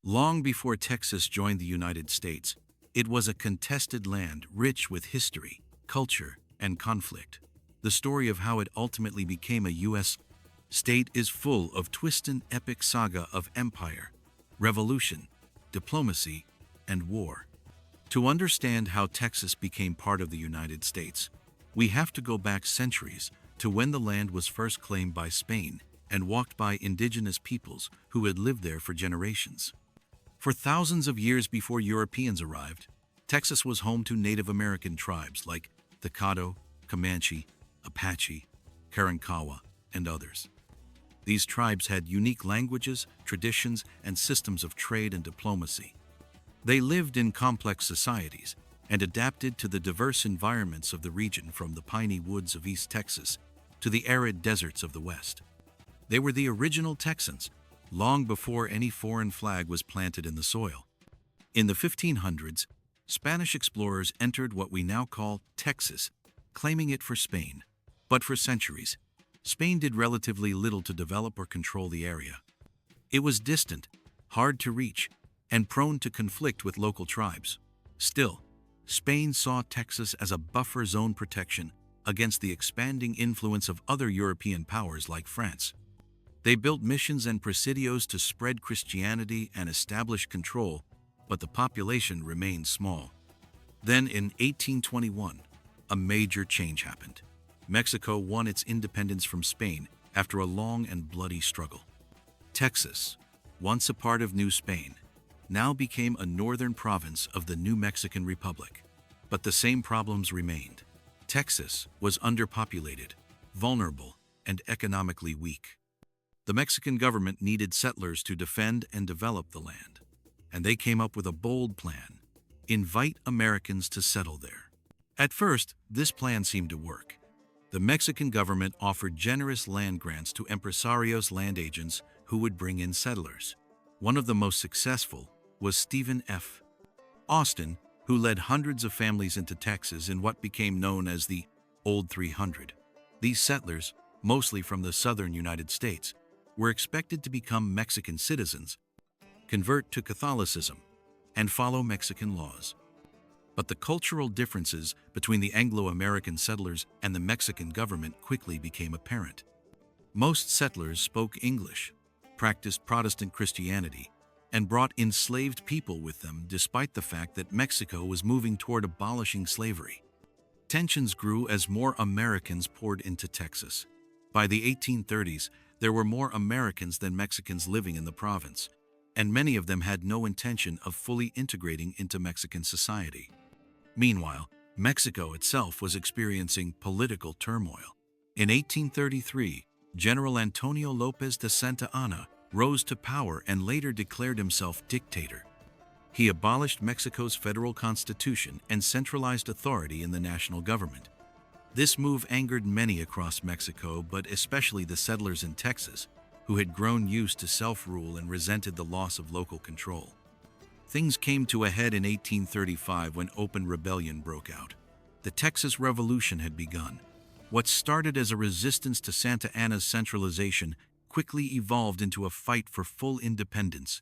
Long before Texas joined the United States, it was a contested land rich with history, culture, and conflict. The story of how it ultimately became a U.S. state is full of twist and epic saga of empire, revolution, diplomacy, and war. To understand how Texas became part of the United States, we have to go back centuries to when the land was first claimed by Spain and walked by indigenous peoples who had lived there for generations. For thousands of years before Europeans arrived, Texas was home to Native American tribes like the Caddo, Comanche, Apache, Karankawa, and others. These tribes had unique languages, traditions, and systems of trade and diplomacy. They lived in complex societies and adapted to the diverse environments of the region, from the piney woods of East Texas to the arid deserts of the West. They were the original Texans, long before any foreign flag was planted in the soil. In the 1500s, Spanish explorers entered what we now call Texas, claiming it for Spain. But for centuries, Spain did relatively little to develop or control the area. It was distant, hard to reach, and prone to conflict with local tribes. Still, Spain saw Texas as a buffer zone protection against the expanding influence of other European powers like France. They built missions and presidios to spread Christianity and establish control, but the population remained small. Then in 1821, a major change happened. Mexico won its independence from Spain after a long and bloody struggle. Texas, once a part of New Spain, now became a northern province of the new Mexican Republic. But the same problems remained. Texas was underpopulated, vulnerable, and economically weak. The Mexican government needed settlers to defend and develop the land, and they came up with a bold plan: invite Americans to settle there. At first, this plan seemed to work. The Mexican government offered generous land grants to empresarios, land agents, who would bring in settlers. One of the most successful was Stephen F. Austin, who led hundreds of families into Texas in what became known as the Old 300. These settlers, mostly from the southern United States, were expected to become Mexican citizens, convert to Catholicism, and follow Mexican laws. But the cultural differences between the Anglo-American settlers and the Mexican government quickly became apparent. Most settlers spoke English, practiced Protestant Christianity, and brought enslaved people with them, despite the fact that Mexico was moving toward abolishing slavery. Tensions grew as more Americans poured into Texas. By the 1830s, there were more Americans than Mexicans living in the province, and many of them had no intention of fully integrating into Mexican society. Meanwhile, Mexico itself was experiencing political turmoil. In 1833, General Antonio López de Santa Anna rose to power and later declared himself dictator. He abolished Mexico's federal constitution and centralized authority in the national government. This move angered many across Mexico, but especially the settlers in Texas, who had grown used to self-rule and resented the loss of local control. Things came to a head in 1835 when open rebellion broke out. The Texas Revolution had begun. What started as a resistance to Santa Anna's centralization quickly evolved into a fight for full independence.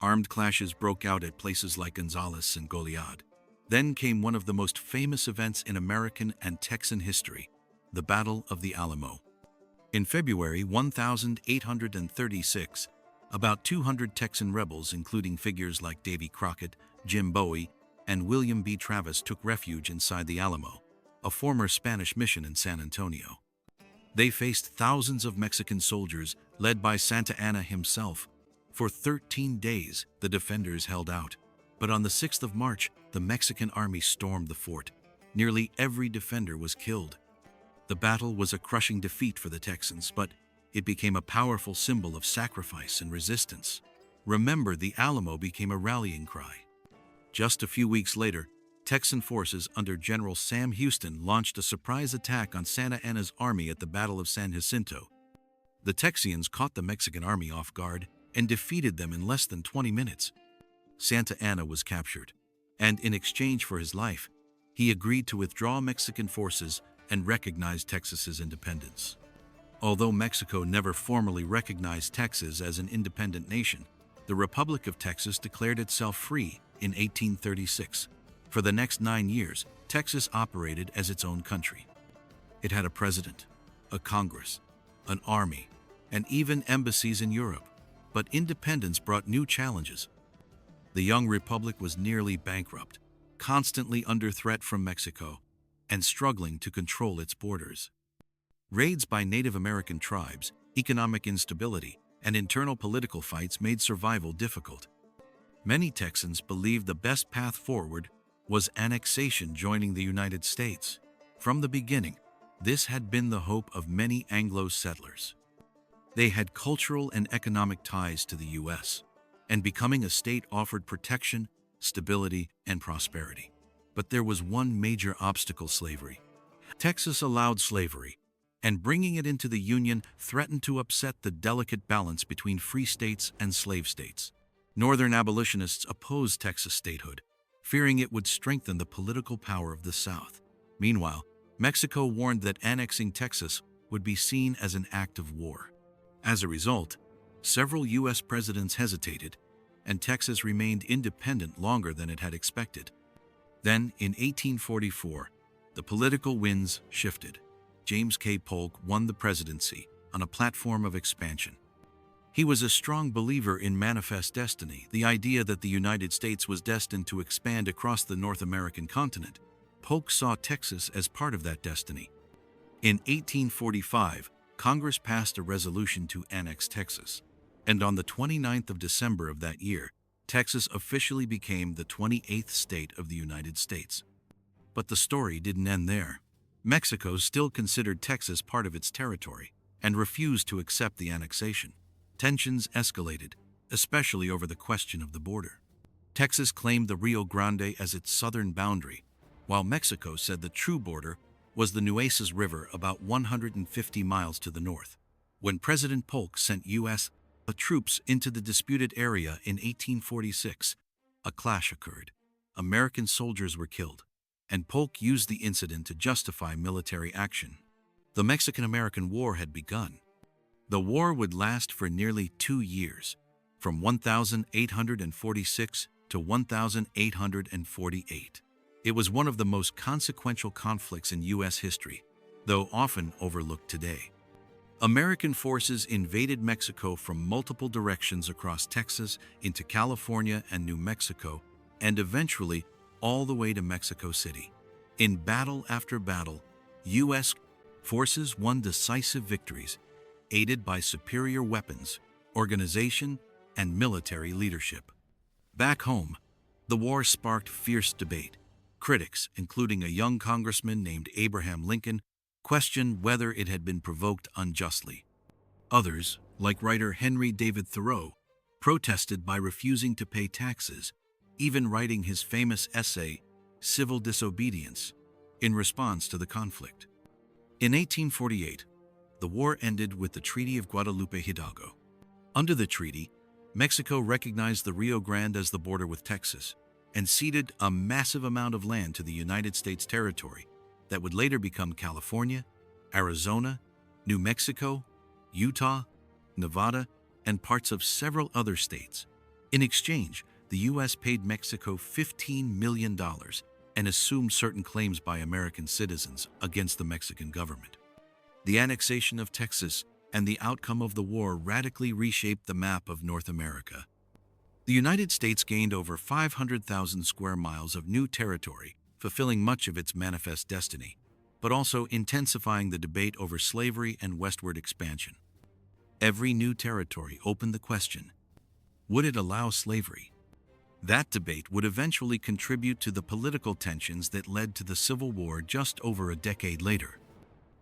Armed clashes broke out at places like Gonzales and Goliad. Then came one of the most famous events in American and Texan history, the Battle of the Alamo. In February 1836, about 200 Texan rebels, including figures like Davy Crockett, Jim Bowie, and William B. Travis, took refuge inside the Alamo, a former Spanish mission in San Antonio. They faced thousands of Mexican soldiers led by Santa Anna himself. For 13 days, the defenders held out. But on the 6th of March, the Mexican army stormed the fort. Nearly every defender was killed. The battle was a crushing defeat for the Texans, but it became a powerful symbol of sacrifice and resistance. Remember, the Alamo became a rallying cry. Just a few weeks later, Texan forces under General Sam Houston launched a surprise attack on Santa Anna's army at the Battle of San Jacinto. The Texians caught the Mexican army off guard and defeated them in less than 20 minutes. Santa Anna was captured, and in exchange for his life, he agreed to withdraw Mexican forces and recognize Texas's independence. Although Mexico never formally recognized Texas as an independent nation, The Republic of Texas declared itself free in 1836. For the next 9 years, Texas operated as its own country. It had a president, a Congress, an army, and even embassies in Europe. But independence brought new challenges. The young republic was nearly bankrupt, constantly under threat from Mexico, and struggling to control its borders. Raids by Native American tribes, economic instability, and internal political fights made survival difficult. Many Texans believed the best path forward was annexation, joining the United States. From the beginning, this had been the hope of many Anglo settlers. They had cultural and economic ties to the U.S., and becoming a state offered protection, stability, and prosperity. But there was one major obstacle: slavery. Texas allowed slavery, and bringing it into the Union threatened to upset the delicate balance between free states and slave states. Northern abolitionists opposed Texas statehood, fearing it would strengthen the political power of the South. Meanwhile, Mexico warned that annexing Texas would be seen as an act of war. As a result, several U.S. presidents hesitated, and Texas remained independent longer than it had expected. Then, in 1844, the political winds shifted. James K. Polk won the presidency on a platform of expansion. He was a strong believer in manifest destiny, the idea that the United States was destined to expand across the North American continent. Polk saw Texas as part of that destiny. In 1845, Congress passed a resolution to annex Texas, and on the 29th of December of that year, Texas officially became the 28th state of the United States. But the story didn't end there. Mexico still considered Texas part of its territory and refused to accept the annexation. Tensions escalated, especially over the question of the border. Texas claimed the Rio Grande as its southern boundary, while Mexico said the true border was the Nueces River about 150 miles to the north. When President Polk sent U.S. troops into the disputed area in 1846, a clash occurred. American soldiers were killed, and Polk used the incident to justify military action. The Mexican-American War had begun. The war would last for nearly 2 years, from 1846 to 1848. It was one of the most consequential conflicts in U.S. history, though often overlooked today. American forces invaded Mexico from multiple directions across Texas into California and New Mexico, and eventually all the way to Mexico City. In battle after battle, U.S. forces won decisive victories, aided by superior weapons, organization, and military leadership. Back home, the war sparked fierce debate. Critics, including a young congressman named Abraham Lincoln, questioned whether it had been provoked unjustly. Others, like writer Henry David Thoreau, protested by refusing to pay taxes, even writing his famous essay, Civil Disobedience, in response to the conflict. In 1848, the war ended with the Treaty of Guadalupe Hidalgo. Under the treaty, Mexico recognized the Rio Grande as the border with Texas and ceded a massive amount of land to the United States territory that would later become California, Arizona, New Mexico, Utah, Nevada, and parts of several other states. In exchange, the U.S. paid Mexico $15 million and assumed certain claims by American citizens against the Mexican government. The annexation of Texas and the outcome of the war radically reshaped the map of North America. The United States gained over 500,000 square miles of new territory, fulfilling much of its manifest destiny, but also intensifying the debate over slavery and westward expansion. Every new territory opened the question, would it allow slavery? That debate would eventually contribute to the political tensions that led to the Civil War just over a decade later.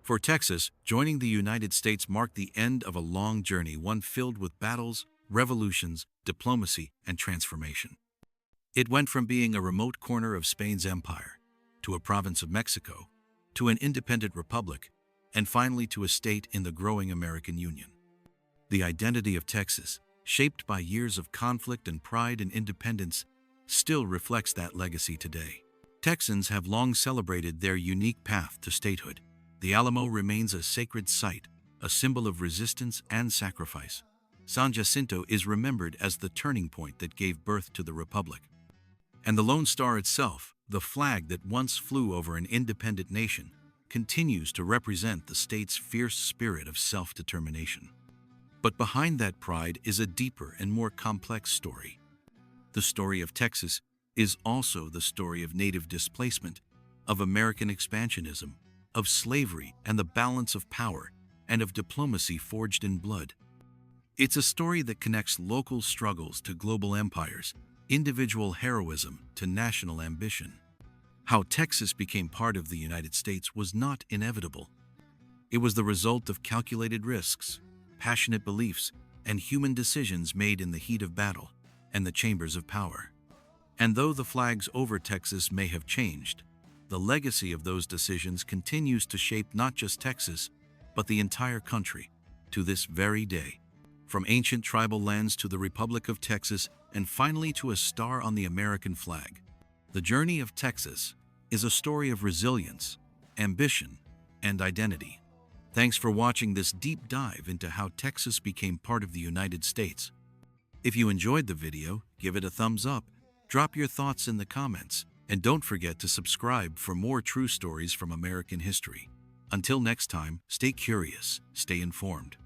For Texas, joining the United States marked the end of a long journey, one filled with battles, revolutions, diplomacy, and transformation. It went from being a remote corner of Spain's empire, to a province of Mexico, to an independent republic, and finally to a state in the growing American Union. The identity of Texas, shaped by years of conflict and pride in independence, still reflects that legacy today. Texans have long celebrated their unique path to statehood. The Alamo remains a sacred site, a symbol of resistance and sacrifice. San Jacinto is remembered as the turning point that gave birth to the Republic. And the Lone Star itself, the flag that once flew over an independent nation, continues to represent the state's fierce spirit of self-determination. But behind that pride is a deeper and more complex story. The story of Texas is also the story of native displacement, of American expansionism, of slavery and the balance of power, and of diplomacy forged in blood. It's a story that connects local struggles to global empires, individual heroism to national ambition. How Texas became part of the United States was not inevitable. It was the result of calculated risks, passionate beliefs, and human decisions made in the heat of battle and the chambers of power. And though the flags over Texas may have changed, the legacy of those decisions continues to shape not just Texas, but the entire country, to this very day. From ancient tribal lands to the Republic of Texas, and finally to a star on the American flag. The journey of Texas is a story of resilience, ambition, and identity. Thanks for watching this deep dive into how Texas became part of the United States. If you enjoyed the video, give it a thumbs up, drop your thoughts in the comments, and don't forget to subscribe for more true stories from American history. Until next time, stay curious, stay informed.